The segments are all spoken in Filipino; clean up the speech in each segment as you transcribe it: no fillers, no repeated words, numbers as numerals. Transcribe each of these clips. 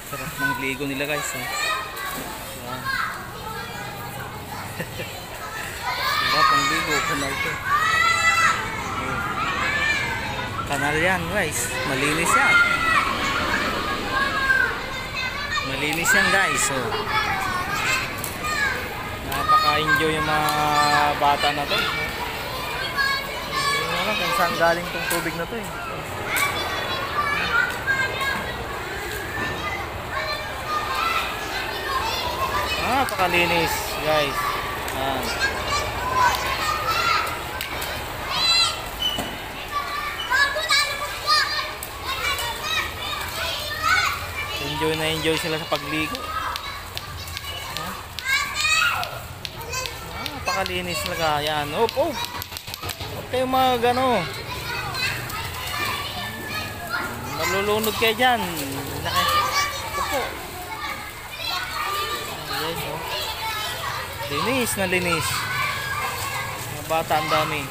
Sarap ng ligo nila guys. Oh. Yan. Sarap ng ligo. Kanal to. Kanal yan guys. Malinis yan. Malinis yan guys. Oh. Napaka-enjoy yung mga bata na to. Hindi mo alam kung saan galing tong tubig na to eh. Napakalinis guys. Yan. Enjoy na enjoy sila sa pagligo. Napakalinis talaga. Yan. Op, op. Huwag kayong mga gano. Malulunod kayo dyan. Opo. Ayan, oh. Linis na linis. Mga bata ang dami.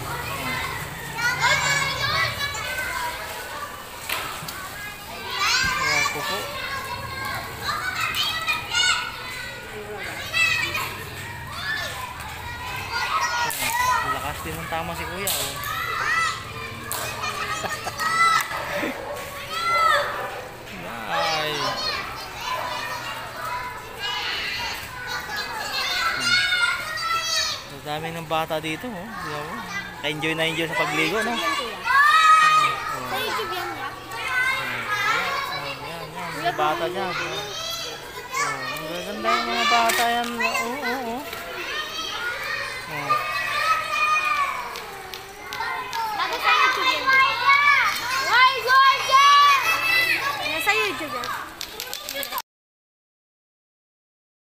Ayan, opo. Lakas din ng tama si kuya. Oh. Ay. Dami ng bata dito. Oh. Ka-enjoy na enjoy sa pagligo. No? Sa YouTube yan ya? Yan. Mga bata dyan. Ang gaganda yung mga bata yan. Oo. Sa YouTube yan. Why, Georgia? Sa YouTube yan.